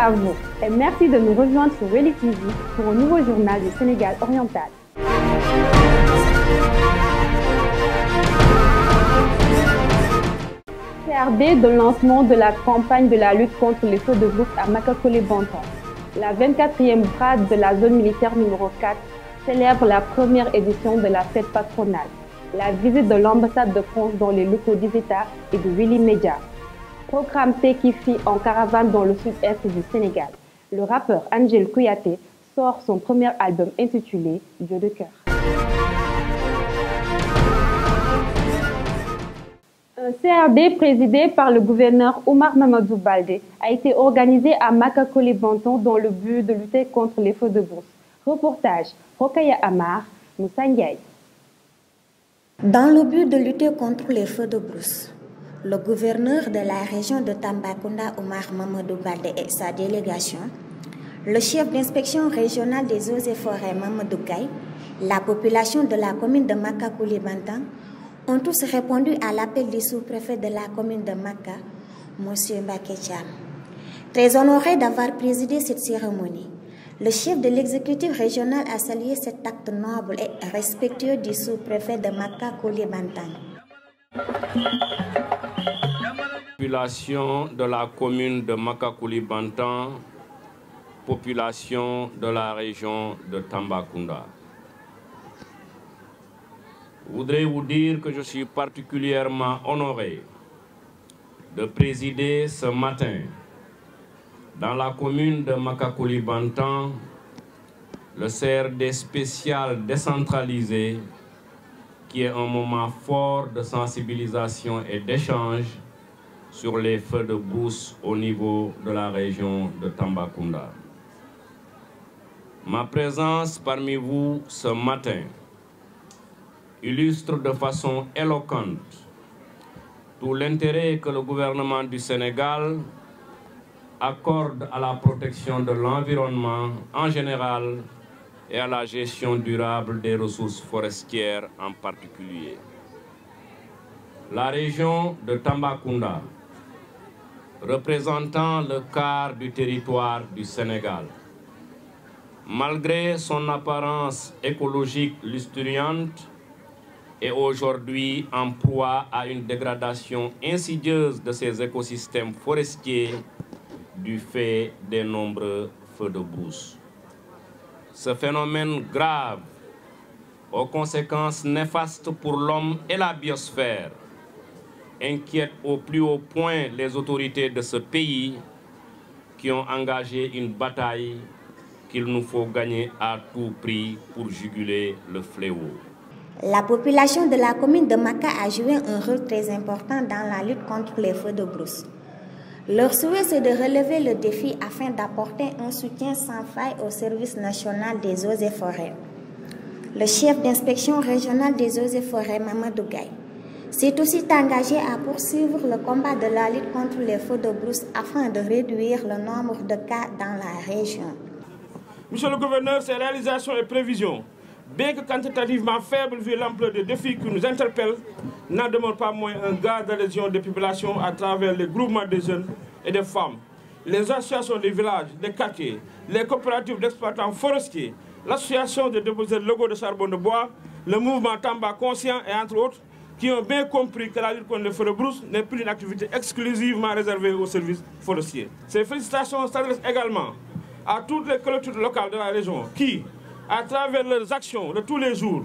à vous et merci de nous rejoindre sur Weli TV pour un nouveau journal du Sénégal oriental. CRD de lancement de la campagne de la lutte contre les feux de brousse à Makacoulé-Banton. La 24e brigade de la zone militaire numéro 4 célèbre la première édition de la fête patronale. La visite de l'ambassade de France dans les locaux des États et de Weli Media. Programme Tekifi en caravane dans le sud-est du Sénégal. Le rappeur Angel Kouyaté sort son premier album intitulé Dieu de cœur. Un CRD présidé par le gouverneur Oumar Mamadou Baldé a été organisé à Makacoulé-Banton dans le but de lutter contre les feux de brousse. Reportage Rokaya Amar, Moussa Ndiaye. Dans le but de lutter contre les feux de brousse, le gouverneur de la région de Tambacounda, Oumar Mamadou Baldé et sa délégation, le chef d'inspection régionale des eaux et forêts, Mamadou Gaye, la population de la commune de Makacoulé-Banton ont tous répondu à l'appel du sous-préfet de la commune de Maka, M. Mbaké Thiam. Très honoré d'avoir présidé cette cérémonie, le chef de l'exécutif régional a salué cet acte noble et respectueux du sous-préfet de Makacoulé-Banton. Population de la commune de Makacoulé-Banton, population de la région de Tambacounda. Je voudrais vous dire que je suis particulièrement honoré de présider ce matin dans la commune de Makacoulé-Banton le CRD spécial décentralisé qui est un moment fort de sensibilisation et d'échange sur les feux de brousse au niveau de la région de Tambacounda. Ma présence parmi vous ce matin illustre de façon éloquente tout l'intérêt que le gouvernement du Sénégal accorde à la protection de l'environnement en général et à la gestion durable des ressources forestières en particulier. La région de Tambacounda, représentant le quart du territoire du Sénégal, malgré son apparence écologique luxuriante, est aujourd'hui en proie à une dégradation insidieuse de ses écosystèmes forestiers du fait des nombreux feux de brousse. Ce phénomène grave, aux conséquences néfastes pour l'homme et la biosphère, inquiète au plus haut point les autorités de ce pays qui ont engagé une bataille qu'il nous faut gagner à tout prix pour juguler le fléau. La population de la commune de Maka a joué un rôle très important dans la lutte contre les feux de brousse. Leur souhait, c'est de relever le défi afin d'apporter un soutien sans faille au service national des eaux et forêts. Le chef d'inspection régionale des eaux et forêts, Mamadou Gaye, s'est aussi engagé à poursuivre le combat de la lutte contre les feux de brousse afin de réduire le nombre de cas dans la région. Monsieur le gouverneur, ces réalisations et prévisions, bien que quantitativement faibles vu l'ampleur des défis qui nous interpellent, n'en demeurent pas moins un gage d'adhésion des populations à travers les groupements des jeunes et des femmes, les associations des villages, des quartiers, les coopératives d'exploitants forestiers, l'association de déposeurs locaux de charbon de bois, le mouvement Tamba Conscient et entre autres, qui ont bien compris que la lutte contre les feux de brousse n'est plus une activité exclusivement réservée aux services forestiers. Ces félicitations s'adressent également à toutes les collectivités locales de la région qui, à travers leurs actions de tous les jours,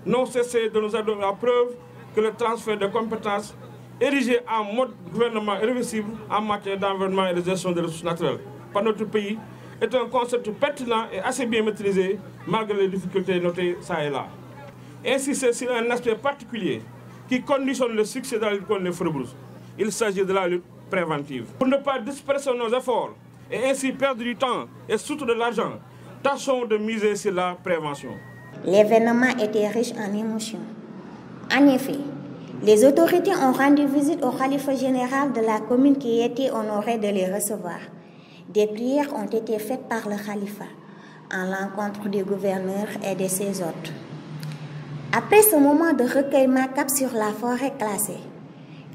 n'ont cessé de nous donner la preuve que le transfert de compétences érigé en mode gouvernement irréversible en matière d'environnement et de gestion des ressources naturelles par notre pays est un concept pertinent et assez bien maîtrisé malgré les difficultés notées ça et là. Ainsi, c'est sur un aspect particulier qui conditionne le succès de la lutte contre les feux de brousse. Il s'agit de la lutte préventive. Pour ne pas disperser nos efforts et ainsi perdre du temps et surtout de l'argent, tâchons de miser sur la prévention. L'événement était riche en émotions. En effet, les autorités ont rendu visite au khalife général de la commune qui était honoré de les recevoir. Des prières ont été faites par le khalifa en l'encontre du gouverneur et de ses hôtes. Après ce moment de recueillement cap sur la forêt classée,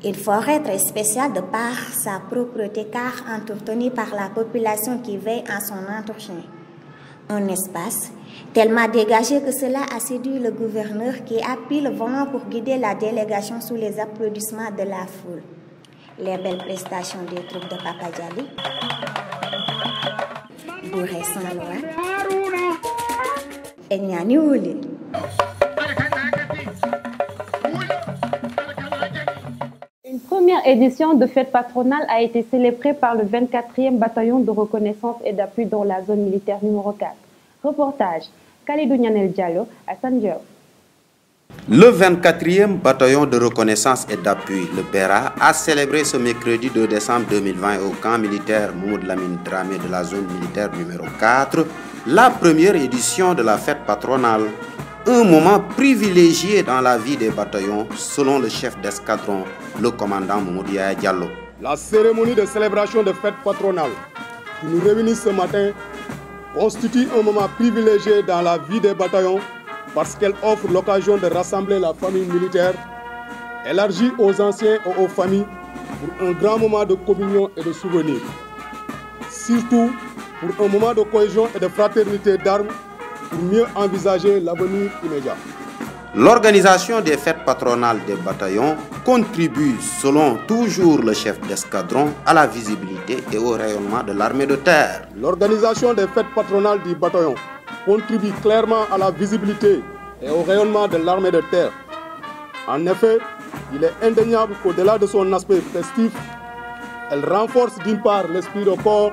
Une forêt très spéciale de par sa propreté car entretenue par la population qui veille à son entretien. Un espace tellement dégagé que cela a séduit le gouverneur qui appuie le volant pour guider la délégation sous les applaudissements de la foule. Les belles prestations des troupes de Papa Diali, Bourré sans loi et Nyanyuli. Une première édition de fête patronale a été célébrée par le 24e bataillon de reconnaissance et d'appui dans la zone militaire numéro 4. Reportage, Khalidou Nyanel Diallo à Sandiop. Le 24e bataillon de reconnaissance et d'appui, le BERA, a célébré ce mercredi 2 décembre 2020 au camp militaire Moumoud Lamine Dramé de la zone militaire numéro 4, la première édition de la fête patronale. Un moment privilégié dans la vie des bataillons, selon le chef d'escadron, le commandant Mamadou Yaya Diallo. La cérémonie de célébration de fête patronale qui nous réunit ce matin constitue un moment privilégié dans la vie des bataillons parce qu'elle offre l'occasion de rassembler la famille militaire, élargie aux anciens et aux familles pour un grand moment de communion et de souvenir. Surtout pour un moment de cohésion et de fraternité d'armes pour mieux envisager l'avenir immédiat. L'organisation des fêtes patronales des bataillons contribue, selon toujours le chef d'escadron, à la visibilité et au rayonnement de l'armée de terre. L'organisation des fêtes patronales du bataillon contribue clairement à la visibilité et au rayonnement de l'armée de terre. En effet, il est indéniable qu'au-delà de son aspect festif, elle renforce d'une part l'esprit de corps,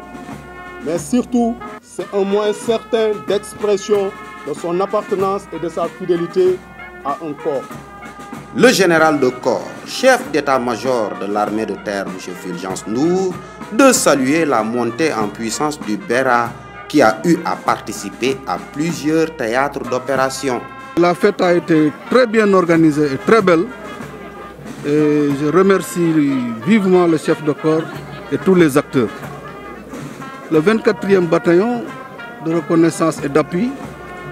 mais surtout, c'est un moyen certain d'expression de son appartenance et de sa fidélité à un corps. Le général de corps, chef d'état-major de l'armée de terre, M. Fulgence Nour, de saluer la montée en puissance du BERA qui a eu à participer à plusieurs théâtres d'opération. La fête a été très bien organisée et très belle. Et je remercie vivement le chef de corps et tous les acteurs. Le 24e bataillon de reconnaissance et d'appui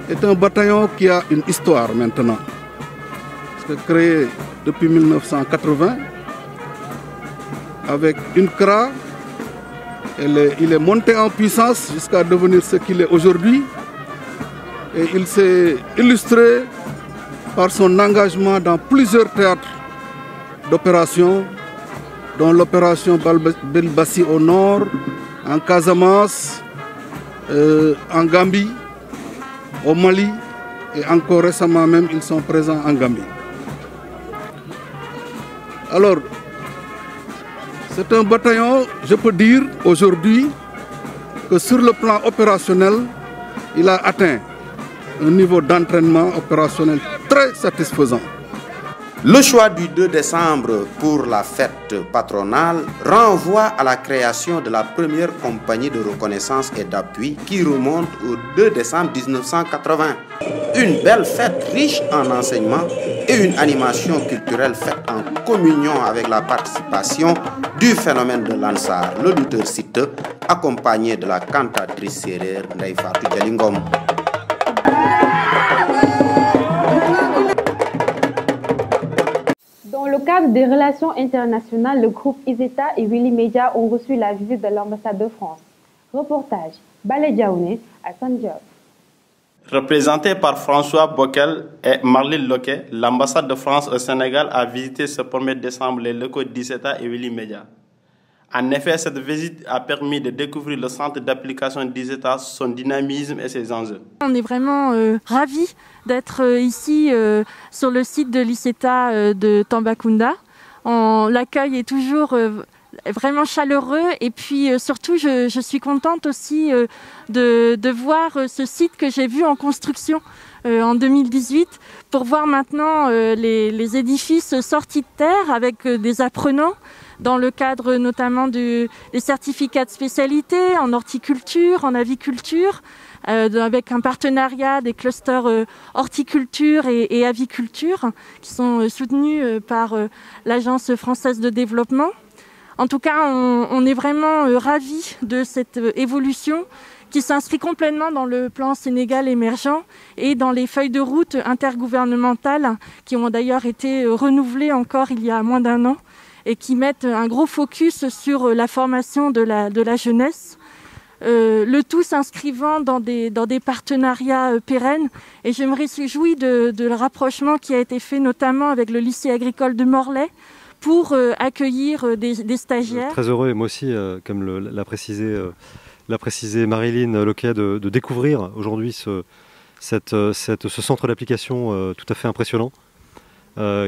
est un bataillon qui a une histoire maintenant. C'est créé depuis 1980 avec une CRA. Il est monté en puissance jusqu'à devenir ce qu'il est aujourd'hui. Et il s'est illustré par son engagement dans plusieurs théâtres d'opération, dont l'opération Belbassi au nord, en Casamance, en Gambie, au Mali et encore récemment même ils sont présents en Gambie. Alors, c'est un bataillon, je peux dire aujourd'hui que sur le plan opérationnel, il a atteint un niveau d'entraînement opérationnel très satisfaisant. Le choix du 2 décembre pour la fête patronale renvoie à la création de la première compagnie de reconnaissance et d'appui qui remonte au 2 décembre 1980. Une belle fête riche en enseignements et une animation culturelle faite en communion avec la participation du phénomène de l'Ansar, le lutteur Site, accompagné de la cantatrice sérère Ndeye Fatou Dialingom. Dans le cadre des relations internationales, le groupe ISETA et Willy Media ont reçu la visite de l'ambassade de France. Reportage, Balé Diaouné à Sandiop. Représenté par François Bockel et Marlene Loquet, l'ambassade de France au Sénégal a visité ce 1er décembre les locaux d'ISETA et Willy Media. En effet, cette visite a permis de découvrir le centre d'application d'ISETA, son dynamisme et ses enjeux. On est vraiment ravis d'être ici sur le site de l'ISETA de Tambacounda. L'accueil est toujours vraiment chaleureux et puis surtout je suis contente aussi de voir ce site que j'ai vu en construction en 2018 pour voir maintenant les édifices sortis de terre avec des apprenants dans le cadre notamment des certificats de spécialité en horticulture, en aviculture, avec un partenariat des clusters horticulture et aviculture qui sont soutenus par l'Agence française de développement. En tout cas, on est vraiment ravis de cette évolution qui s'inscrit complètement dans le plan Sénégal émergent et dans les feuilles de route intergouvernementales qui ont d'ailleurs été renouvelées encore il y a moins d'un an et qui mettent un gros focus sur la formation de la jeunesse. Le tout s'inscrivant dans des partenariats pérennes. Et je me réjouis de le rapprochement qui a été fait notamment avec le lycée agricole de Morlaix pour accueillir des stagiaires. Très heureux, et moi aussi, comme l'a précisé Marilyn Loquet, de découvrir aujourd'hui ce centre d'application tout à fait impressionnant,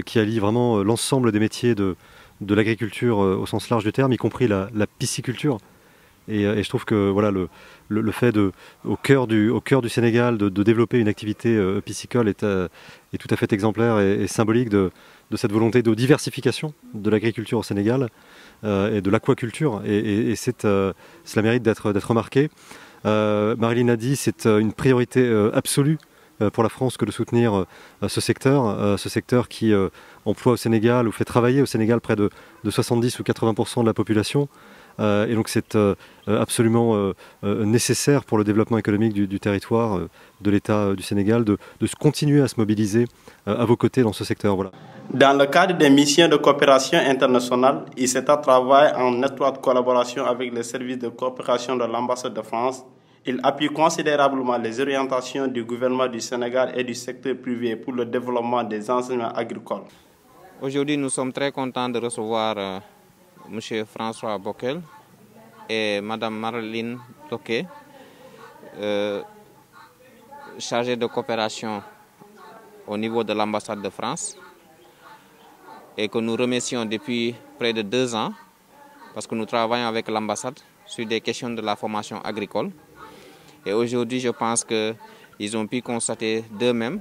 qui allie vraiment l'ensemble des métiers de l'agriculture au sens large du terme, y compris la pisciculture. Et je trouve que voilà, le fait au cœur du Sénégal de développer une activité piscicole est tout à fait exemplaire et symbolique de cette volonté de diversification de l'agriculture au Sénégal et de l'aquaculture. Et cela mérite d'être remarqué. Marilyn a dit, c'est une priorité absolue pour la France que de soutenir ce secteur qui emploie au Sénégal ou fait travailler au Sénégal près de 70 ou 80% de la population. Et donc c'est absolument nécessaire pour le développement économique du territoire, de l'État du Sénégal, de continuer à se mobiliser à vos côtés dans ce secteur. Voilà. Dans le cadre des missions de coopération internationale, ICETA travaille en étroite collaboration avec les services de coopération de l'ambassade de France. Il appuie considérablement les orientations du gouvernement du Sénégal et du secteur privé pour le développement des enseignements agricoles. Aujourd'hui, nous sommes très contents de recevoir M. François Bockel et Mme Marilyn Loquet, chargés de coopération au niveau de l'ambassade de France, et que nous remercions depuis près de 2 ans, parce que nous travaillons avec l'ambassade sur des questions de la formation agricole. Et aujourd'hui, je pense qu'ils ont pu constater d'eux-mêmes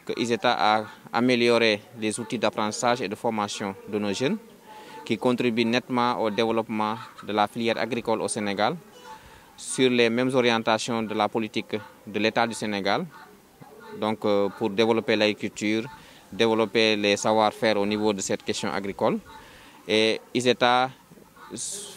que ICETA a amélioré les outils d'apprentissage et de formation de nos jeunes, qui contribuent nettement au développement de la filière agricole au Sénégal, sur les mêmes orientations de la politique de l'État du Sénégal, donc pour développer l'agriculture, développer les savoir-faire au niveau de cette question agricole. Et ICETA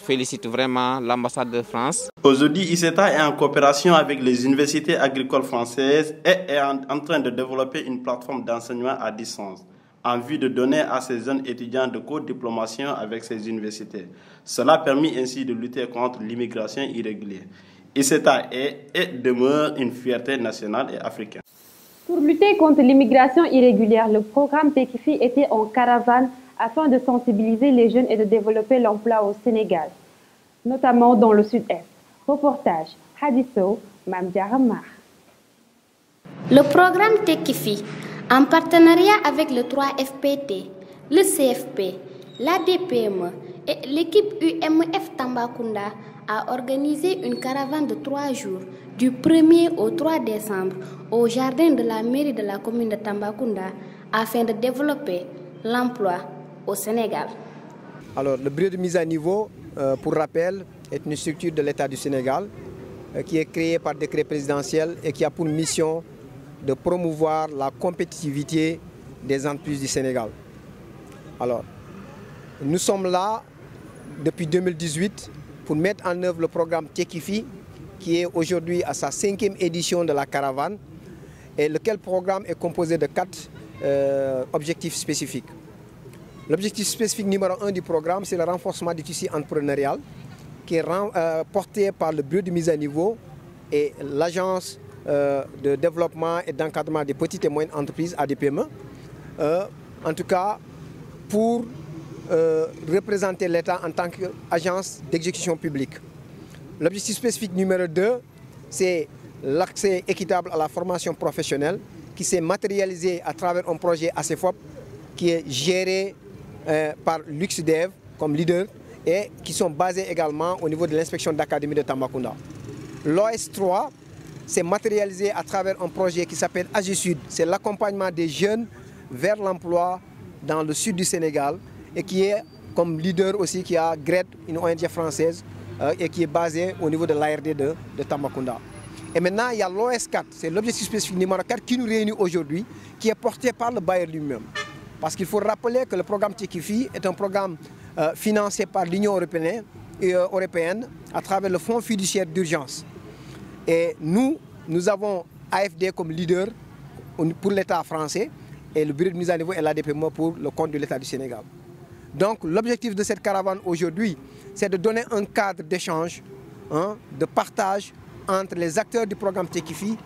félicite vraiment l'ambassade de France. Aujourd'hui, ICETA est en coopération avec les universités agricoles françaises et est en train de développer une plateforme d'enseignement à distance en vue de donner à ces jeunes étudiants de co-diplomation avec ces universités. Cela permet ainsi de lutter contre l'immigration irrégulière. ICETA est et demeure une fierté nationale et africaine. Pour lutter contre l'immigration irrégulière, le programme Tekifi était en caravane afin de sensibiliser les jeunes et de développer l'emploi au Sénégal, notamment dans le sud-est. Reportage Hadiso Mamdiaramar. Le programme Tekifi, en partenariat avec le 3FPT, le CFP, l'ADPME et l'équipe UMF Tambacounda, a organisé une caravane de 3 jours, du 1er au 3 décembre, au jardin de la mairie de la commune de Tambacounda, afin de développer l'emploi au Sénégal. Alors, le bureau de mise à niveau, pour rappel, est une structure de l'État du Sénégal qui est créée par décret présidentiel et qui a pour mission de promouvoir la compétitivité des entreprises du Sénégal. Alors, nous sommes là depuis 2018 pour mettre en œuvre le programme Tekifi, qui est aujourd'hui à sa 5e édition de la caravane, et lequel programme est composé de 4 objectifs spécifiques. L'objectif spécifique numéro 1 du programme, c'est le renforcement du tissu entrepreneurial, qui est porté par le bureau de mise à niveau et l'agence de développement et d'encadrement des petites et moyennes entreprises, ADPME, en tout cas pour représenter l'État en tant qu'agence d'exécution publique. L'objectif spécifique numéro 2, c'est l'accès équitable à la formation professionnelle qui s'est matérialisé à travers un projet ACFOP qui est géré par l'UXDEV comme leader et qui sont basés également au niveau de l'inspection d'académie de Tambacounda. L'OS 3 s'est matérialisé à travers un projet qui s'appelle AGISUD. C'est l'accompagnement des jeunes vers l'emploi dans le sud du Sénégal et qui est comme leader aussi qui a GRED, une ONG française, et qui est basée au niveau de l'ARD de Tambacounda. Et maintenant, il y a l'OS 4, c'est l'objectif spécifique numéro 4 qui nous réunit aujourd'hui, qui est porté par le bailleur lui-même. Parce qu'il faut rappeler que le programme Tekifi est un programme financé par l'Union européenne à travers le Fonds fiduciaire d'urgence. Et nous avons AFD comme leader pour l'État français et le bureau de mise à niveau et l'ADPME pour le compte de l'État du Sénégal. Donc l'objectif de cette caravane aujourd'hui, c'est de donner un cadre d'échange, de partage entre les acteurs du programme Tekifi,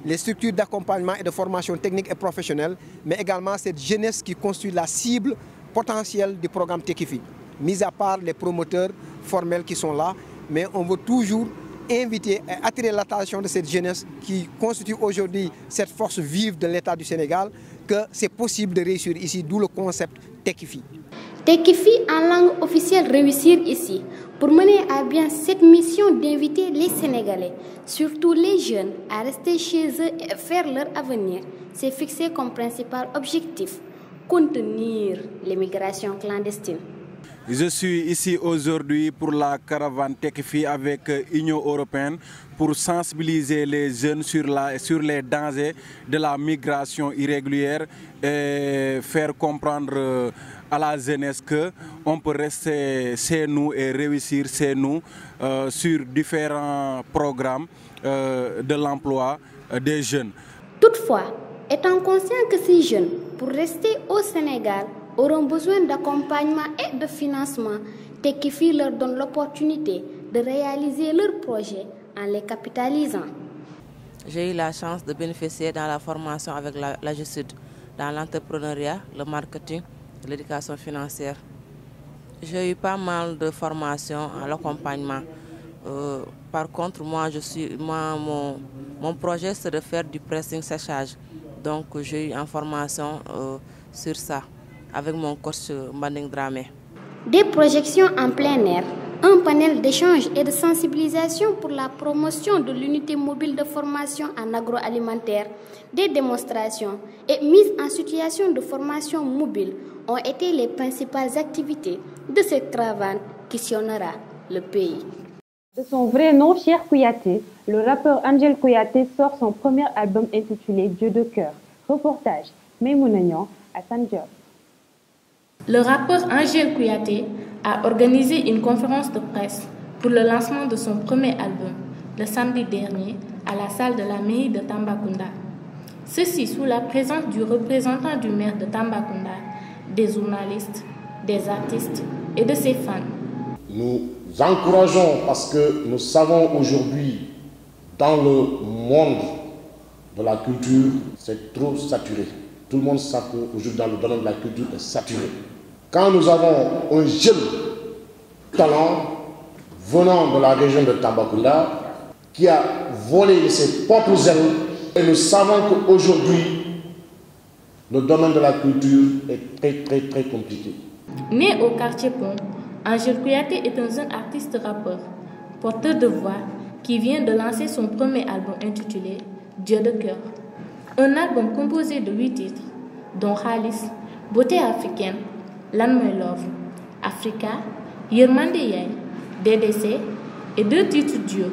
les structures d'accompagnement et de formation technique et professionnelle, mais également cette jeunesse qui constitue la cible potentielle du programme Tekifi. Mis à part les promoteurs formels qui sont là, mais on veut toujours inviter et attirer l'attention de cette jeunesse qui constitue aujourd'hui cette force vive de l'État du Sénégal, que c'est possible de réussir ici, d'où le concept Tekifi. Tekifi en langue officielle réussir ici, pour mener à bien cette mission d'inviter les Sénégalais, surtout les jeunes, à rester chez eux et faire leur avenir. C'est fixé comme principal objectif, contenir l'immigration clandestine. Je suis ici aujourd'hui pour la caravane Tekifi avec l'Union européenne pour sensibiliser les jeunes sur les dangers de la migration irrégulière et faire comprendre à la jeunesse qu'on peut rester chez nous et réussir chez nous sur différents programmes de l'emploi des jeunes. Toutefois, étant conscient que ces jeunes, pour rester au Sénégal, auront besoin d'accompagnement et de financement, Tekifi leur donne l'opportunité de réaliser leurs projets en les capitalisant. J'ai eu la chance de bénéficier dans la formation avec la GESUD, dans l'entrepreneuriat, le marketing, l'éducation financière. J'ai eu pas mal de formations à l'accompagnement. Par contre, mon projet c'est de faire du pressing séchage. Donc j'ai eu une formation sur ça avec mon coach Mbanding Dramé. Des projections en plein air, un panel d'échange et de sensibilisation pour la promotion de l'unité mobile de formation en agroalimentaire, des démonstrations et mise en situation de formation mobile ont été les principales activités de cette caravane qui sillonnera le pays. De son vrai nom, Cher Kouyaté, le rappeur Angel Kouyaté sort son premier album intitulé Dieu de cœur. Reportage, Maïmouna Niang à Sanjab. Le rappeur Angel Kouyaté a organisé une conférence de presse pour le lancement de son premier album, le samedi dernier, à la salle de la mairie de Tambacounda. Ceci sous la présence du représentant du maire de Tambacounda, des journalistes, des artistes et de ses fans. Nous encourageons parce que nous savons aujourd'hui, dans le monde de la culture, c'est trop saturé. Tout le monde sait qu'aujourd'hui, dans le domaine de la culture, est saturé. Quand nous avons un jeune talent venant de la région de Tambacounda qui a volé de ses propres ailes, et nous savons qu'aujourd'hui, le domaine de la culture est très compliqué. Né au quartier Pont, Angel Kouyaté est un jeune artiste rappeur, porteur de voix, qui vient de lancer son premier album intitulé Dieu de cœur. Un album composé de 8 titres, dont Khalis, Beauté africaine, Lan Moy Love, Africa, Yermande Yaye, DDC et 2 titres duo.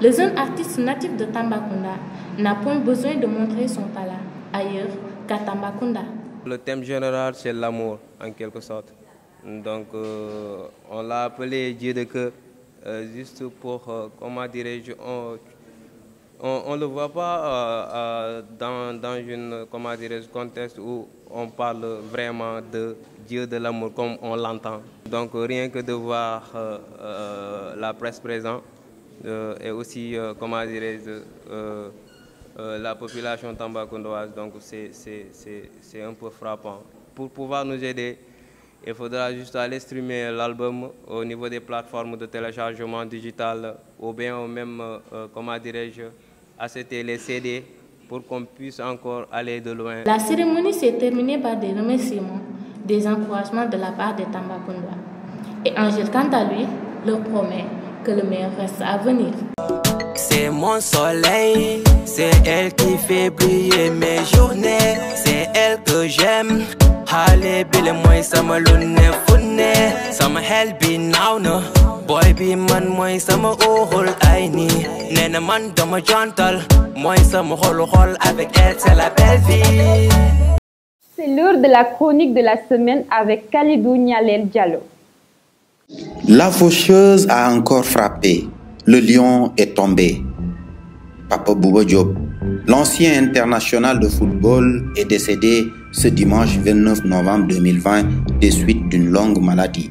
Le jeune artiste natif de Tambacounda n'a point besoin de montrer son talent ailleurs qu'à Tambacounda. Le thème général, c'est l'amour, en quelque sorte. Donc, on l'a appelé Dieu de cœur, juste pour, comment dirais-je, on ne le voit pas dans une, comment dirais-je, contexte où on parle vraiment de Dieu de l'amour comme on l'entend. Donc, rien que de voir la presse présente et aussi, comment dirais-je, la population tambacoundoise, donc c'est un peu frappant. Pour pouvoir nous aider, il faudra juste aller streamer l'album au niveau des plateformes de téléchargement digital ou bien même, comment dirais-je, acheter les CD pour qu'on puisse encore aller de loin. La cérémonie s'est terminée par des remerciements, des encouragements de la part des Tambacoundois. Et Angel, quant à lui, leur promet que le meilleur reste à venir. C'est mon soleil, c'est elle qui fait briller mes journées, c'est elle que j'aime. Hale bile moy sama lunne funne sama hel bi nawna boy bi man moy sama ohol ayni nena man dama jantal moy sama xol avec elle c'est la belle vie. C'est l'heure de la chronique de la semaine avec Khalidou Nialel Diallo. La faucheuse a encore frappé. Le lion est tombé. Papa Bouba Diop, l'ancien international de football, est décédé ce dimanche 29 novembre 2020 des suites d'une longue maladie.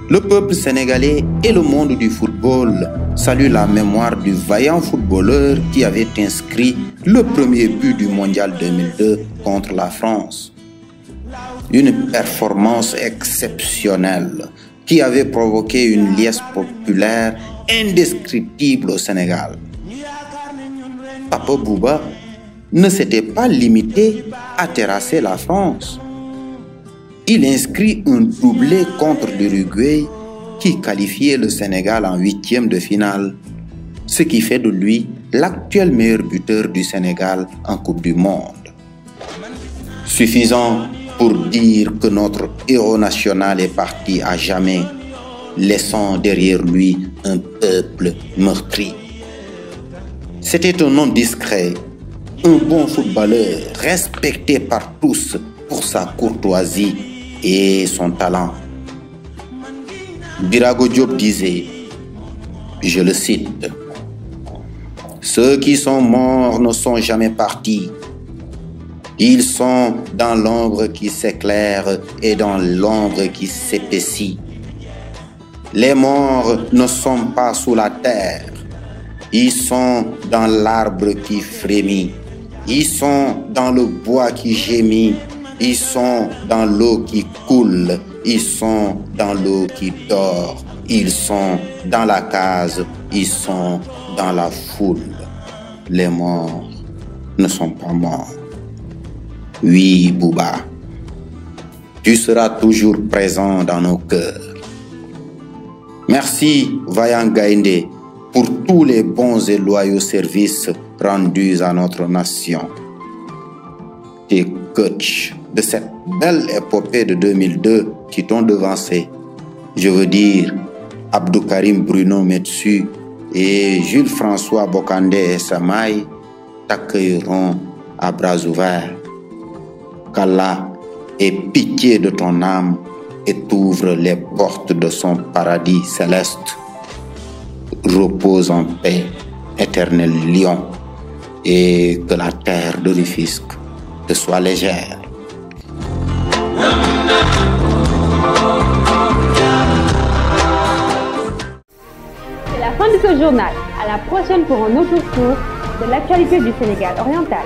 Le peuple sénégalais et le monde du football saluent la mémoire du vaillant footballeur qui avait inscrit le premier but du Mondial 2002 contre la France. Une performance exceptionnelle qui avait provoqué une liesse populaire indescriptible au Sénégal. Papa Bouba ne s'était pas limité à terrasser la France. Il inscrit un doublé contre l'Uruguay qui qualifiait le Sénégal en 8e de finale, ce qui fait de lui l'actuel meilleur buteur du Sénégal en Coupe du Monde. Suffisant pour dire que notre héros national est parti à jamais, laissant derrière lui un peuple meurtri. C'était un homme discret, un bon footballeur, respecté par tous pour sa courtoisie et son talent. Birago Diop disait, je le cite, « Ceux qui sont morts ne sont jamais partis. Ils sont dans l'ombre qui s'éclaire et dans l'ombre qui s'épaissit. Les morts ne sont pas sous la terre. Ils sont dans l'arbre qui frémit. Ils sont dans le bois qui gémit. Ils sont dans l'eau qui coule. Ils sont dans l'eau qui dort. Ils sont dans la case. Ils sont dans la foule. Les morts ne sont pas morts. Oui, Bouba, tu seras toujours présent dans nos cœurs. Merci, Vaillant Gaïndé, pour tous les bons et loyaux services rendus à notre nation. Tes coachs de cette belle épopée de 2002 qui t'ont devancé, je veux dire Abdou Karim Bruno Metsu et Jules-François Bokandé et Samaï, t'accueilleront à bras ouverts. Qu'Allah ait pitié de ton âme et t'ouvre les portes de son paradis céleste. Repose en paix, éternel lion, et que la terre de Rufisque te soit légère. C'est la fin de ce journal. À la prochaine pour un autre tour de l'actualité du Sénégal oriental.